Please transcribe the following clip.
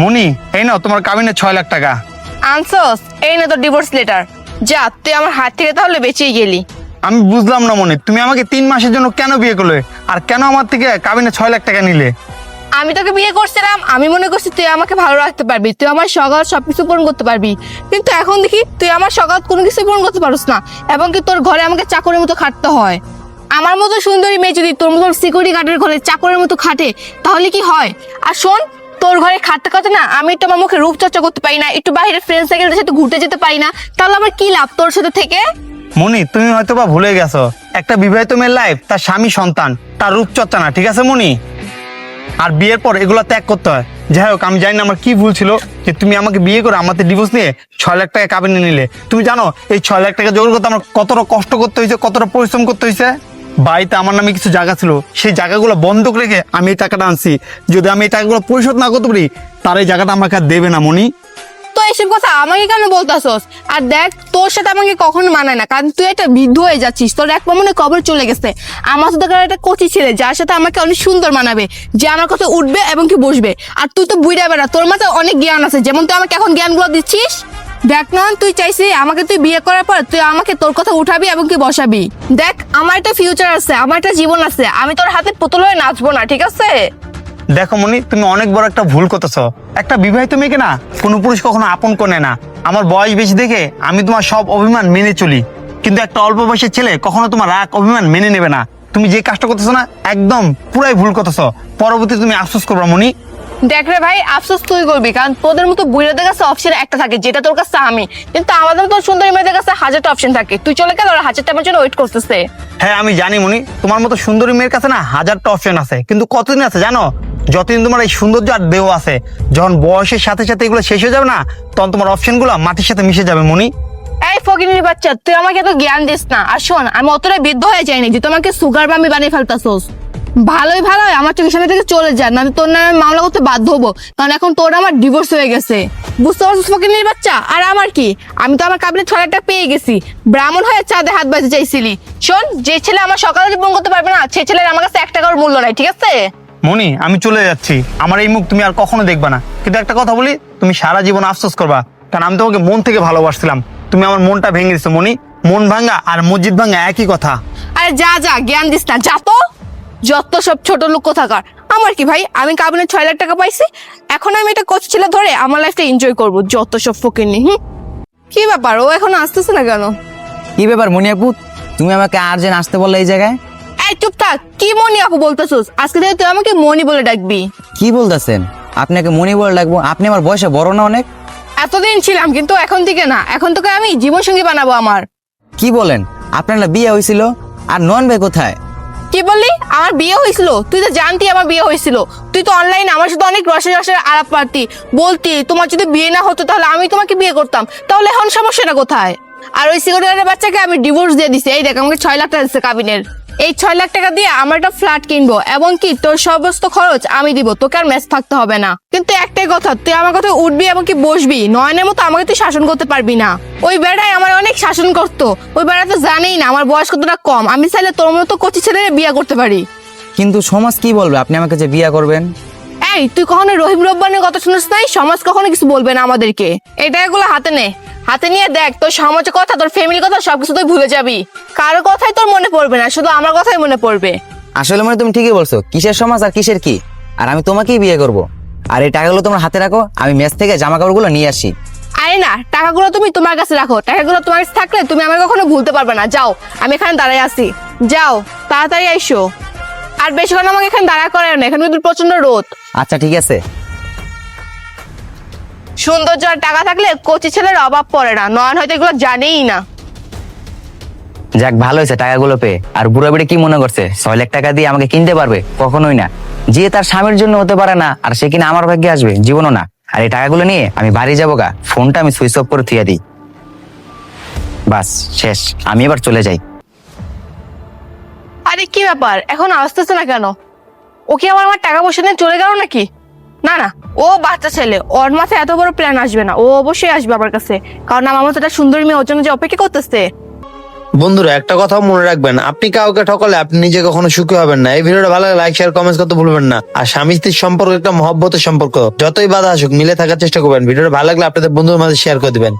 মনি, এই নাও তোমার কাবিনের 6 লাখ টাকা। আনসোস, এই না তো ডিভোর্স লেটার। যা, তুই আমার হাত থেকে তাহলে বেঁচেই গেলি। আমি বুঝলাম না মনি, তুমি আমাকে 3 মাসের জন্য কেন বিয়ে করলে, আর কেন আমার থেকে কাবিনে 6 লাখ টাকা নিলে? আমি তোকে বিয়ে করছিলাম, আমি মনে করছি তুই আমাকে ভালো রাখতে পারবি, তুই আমার সকাল সবকিছু পূরণ করতে পারবি। কিন্তু এখন দেখি তুই আমার সকাল কোনো কিছু পূরণ করতে পারছ না, এবং কি তোর ঘরে আমাকে চাকরের মতো খাটতে হয়। আমার মতো সুন্দরী মেয়ে যদি তোর মতো সিকিউরিটি গার্ডের ঘরে চাকরের মতো খাটে তাহলে কি হয়? আর শোন, তোর ঘরে খাটতে খাটতে না আমি একটু আমার মুখে রূপচর্চা করতে পারি না, একটু বাইরে ফ্রেন্ড সার্কেলের সাথে ঘুরতে যেতে পারি না, তাহলে আমার কি লাভ তোর সাথে থেকে? মনি, তুমি হয়তো বা ভুলে গেছো, একটা বিবাহিত মেয়ের লাইফ তার স্বামী, সন্তান, তার রূপচর্চা না, ঠিক আছে মনি? আর বিয়ের পর এগুলো ত্যাগ করতে হয়। যাই হোক, আমি জানি না আমার কি ভুল ছিল যে তুমি আমাকে বিয়ে করে আমাদের ডিভোর্স নিয়ে 6 লাখ টাকা কাবিনে নিলে। তুমি জানো এই 6 লাখ টাকা জোগাড় করতে আমার কতটা কষ্ট করতে হয়েছে, কতটা পরিশ্রম করতে হয়েছে। বাড়িতে আমার নামে কিছু জায়গা ছিল, সেই জায়গাগুলো বন্ধক রেখে আমি এই টাকাটা আনছি। যদি আমি এই টাকাগুলো পরিশোধ না করতে পারি, তার এই জায়গাটা আমাকে আর দেবে না মনি। তো এইসব কথা আমাকে কেন বলতাছস? আর দেখ, তোর সাথে আমাকে কখনো মানায় না, কারণ তুই একটা বৃদ্ধ হয়ে যাচ্ছিস, তোর এক মনে কবর চলে গেছে। আমার সাথে একটা কচি ছেলে যার সাথে আমাকে অনেক সুন্দর মানাবে, যে আমার কথা উঠবে এবং কি বসবে। আর তুই তো বুইড়া বেড়া, তোর মাথায় অনেক জ্ঞান আছে, যেমন তুই আমাকে এখন জ্ঞানগুলো দিচ্ছিস। দেখ না, তুই চাইছিস আমাকে তুই বিয়ে করার পর তুই আমাকে তোর কথা উঠাবি এবং কি বসাবি। দেখ, আমার একটা ফিউচার আছে, আমার একটা জীবন আছে, আমি তোর হাতে পুতুল হয়ে নাচবো না, ঠিক আছে? দেখো মনি, তুমি অনেক বড় একটা ভুল করতেছো। একটা বিবাহিত মেয়েকে না কোনো পুরুষ কখনো আপন করে নেয় না। আমার বয়স বেশি দেখে আমি তোমার সব অভিমান মেনে চলি, কিন্তু একটা অল্প বয়সের ছেলে কখনো তোমার রাগ অভিমান মেনে নেবে না। তুমি যে কাজটা করতেছো না, একদম পুরাই ভুল করতেছো। পরবর্তীতে তুমি আফসোস করবে মনি। দেখ রে ভাই, আফসোস তুই করবি, কারণ তোদের মতো বুড়াদের কাছে অপশন একটা থাকে, যেটা তোর কাছে আমি। কিন্তু আমাদের মতো সুন্দরী মেয়েদের কাছে হাজারটা অপশন থাকে। তুই চলে গেল, ওরা হাজারটা আমার জন্য ওয়েট করতেছে। হ্যাঁ আমি জানি মনি, তোমার মতো সুন্দরী মেয়ের কাছে না হাজারটা অপশন আছে, কিন্তু কতদিন আছে জানো? যতদিন তোমার এই সৌন্দর্য আর দেহ আছে, যখন বয়সের সাথে সাথে এগুলো শেষ হয়ে যাবে না, তখন তোমার অপশনগুলো মাটির সাথে মিশে যাবে মনি। এই ফকিনীর বাচ্চা, তুই আমাকে এত জ্ঞান দিস না। আর শোন, আমি অতটা বৃদ্ধ হয়ে যাইনি যে তোমাকে সুগার বামি বানিয়ে ফেলতাছোস। ভালোই ভালো আমার চোখের সামনে থেকে চলে যা, না তোর নামে মামলা করতে বাধ্য হবো, কারণ এখন তোর আমার ডিভোর্স হয়ে গেছে। বুঝতে পারছিস ফকিনীর বাচ্চা? আর আমার কি, আমি তো আমার কাবিনে 6 লাখ টাকা পেয়ে গেছি। ব্রাহ্মণ হয়ে চাঁদে হাত বাঁধতে চাইছিলি। শোন, যে ছেলে আমার সকালে জীবন করতে পারবে না, সে ছেলের আমার কাছে 1 টাকার মূল্য নাই, ঠিক আছে? মনি, আমি চলে যাচ্ছি, আমার এই মুখ তুমি আর কখনো দেখবা না। কিন্তু একটা কথা বলি, তুমি সারা জীবন আফসোস করবা, কারণ আমি তোমাকে মন থেকে ভালোবাসছিলাম, তুমি আমার মনটা ভেঙে দিছো মনি। মন ভাঙা আর মসজিদ ভাঙা একই কথা। আরে যা যা, জ্ঞান দিস না, যা তো। যত সব ছোট লোক কোথাকার। আমার কি ভাই, আমি কাবিনে 6 লাখ টাকা পাইছি, এখন আমি একটা কোচ ছেলে ধরে আমার লাইফটা এনজয় করবো। যত সব ফকিরনি। কি ব্যাপার, ও এখন আসতেছে না কেন? কি ব্যাপার মনি আপু, তুমি আমাকে আর্জেন্ট আসতে বললে এই জায়গায়? এই চুপ থাক, কি মনি আপু বলতেছিস? আজকে থেকে তুই আমাকে মনি বলে ডাকবি। কি বলতেছেন? আপনাকে মনি বলে ডাকবো? আপনি আমার বয়সে বড় না অনেক? এতদিন ছিলাম, কিন্তু এখন থেকে না, এখন তোকে আমি জীবন সঙ্গী বানাবো আমার। কি বলেন? আপনার না বিয়ে হয়েছিল? আর নন ভাই কোথায়? কি বললি? আমার বিয়ে হয়েছিল? তুই তো জানতি আমার বিয়ে হয়েছিল। তুই তো অনলাইনে আমার সাথে অনেক রসে রসের আলাপ পারতি, বলতি তোমার যদি বিয়ে না হতো তাহলে আমি তোমাকে বিয়ে করতাম। তাহলে এখন সমস্যাটা কোথায়? আর ওই সিকিউরিটি বাচ্চাকে আমি ডিভোর্স দিয়ে দিছি। এই দেখ, আমাকে 6 লাখ টাকা দিচ্ছে কাবিনের। এই 6 লাখ টাকা দিয়ে আমরা একটা ফ্ল্যাট কিনবো, এবং কি তোর সমস্ত খরচ আমি দিব, তোকে আর মেস থাকতে হবে না। কিন্তু একটাই কথা, তুই আমার কথা উঠবি এবং কি বসবি, নয়নের মতো আমাকে তুই শাসন করতে পারবি না। ওই বেড়াই আমার অনেক শাসন করতো। ওই বেড়া তো জানেই না আমার বয়স কতটা কম, আমি চাইলে তোর মতো কচি ছেলে বিয়ে করতে পারি। কিন্তু সমাজ কি বলবে আপনি আমাকে যে বিয়ে করবেন? এই, তুই কখনো রহিম রব্বানের কথা শুনিস নাই? সমাজ কখনো কিছু বলবে না আমাদেরকে। এই টাকাগুলো হাতে নে, হাতে নিয়ে দেখ, তোর সমাজের কথা, তোর ফ্যামিলির কথা সবকিছু তুই ভুলে যাবি। কারো কথাই তোর মনে পড়বে না, শুধু আমার কথাই মনে পড়বে। আসলে মানে তুমি ঠিকই বলছো, কিসের সমাজ আর কিসের কি। আর আমি তোমাকেই বিয়ে করব। আর এই টাকাগুলো তোমার হাতে রাখো, আমি মেস থেকে জামা কাপড়গুলো নিয়ে আসি। আরে না, টাকাগুলো তুমি তোমার কাছে রাখো। টাকাগুলো তোমার কাছে থাকলে তুমি আমাকে কখনো ভুলতে পারবে না। যাও, আমি এখানে দাঁড়াই আছি, যাও তাড়াতাড়ি আইসো। আর বেশিক্ষণ আমাকে এখানে দাঁড়া করে না, এখানে কিন্তু প্রচন্ড রোদ। আচ্ছা ঠিক আছে। সৌন্দর্য আর টাকা থাকলে কচি ছেলের অভাব পড়ে না, নয়ন হয়তো এগুলো জানেই না। যাক, ভালো হয়েছে টাকাগুলো পেয়ে। আর বুড়া বেড়ে কি মনে করছে 6 লাখ টাকা দিয়ে আমাকে কিনতে পারবে? কখনোই না। যে তার স্বামীর জন্য হতে পারে না, আর সে কিনা আমার ভাগ্যে আসবে? জীবনও না। আর এই টাকাগুলো নিয়ে আমি বাড়ি যাবো গা, ফোনটা আমি সুইচ অফ করে থুয়ে দিই। বাস শেষ, আমি এবার চলে যাই। আরে কি ব্যাপার, এখন আসতেছে না কেন? ও কি আমার টাকা পয়সা নিয়ে চলে গেল নাকি? না না, ও বাচ্চা ছেলে, ওর মাথায় এত বড় প্ল্যান আসবে না। ও অবশ্যই আসবে আমার কাছে, কারণ আমার মতো একটা সুন্দরী মেয়ে ওর জন্য যে অপেক্ষা করতেছে। বন্ধুরা একটা কথাও মনে রাখবেন, আপনি কাউকে ঠকালে আপনি নিজে কখনো সুখী হবেন না। এই ভিডিওটা ভালো লাগলে লাইক শেয়ার কমেন্টস করতে ভুলবেন না। আর স্বামী স্ত্রীর সম্পর্ক একটা মহব্বতের সম্পর্ক, যতই বাধা আসুক মিলে থাকার চেষ্টা করবেন। ভিডিওটা ভালো লাগলে আপনাদের বন্ধুদের মাঝে শেয়ার করে দিবেন।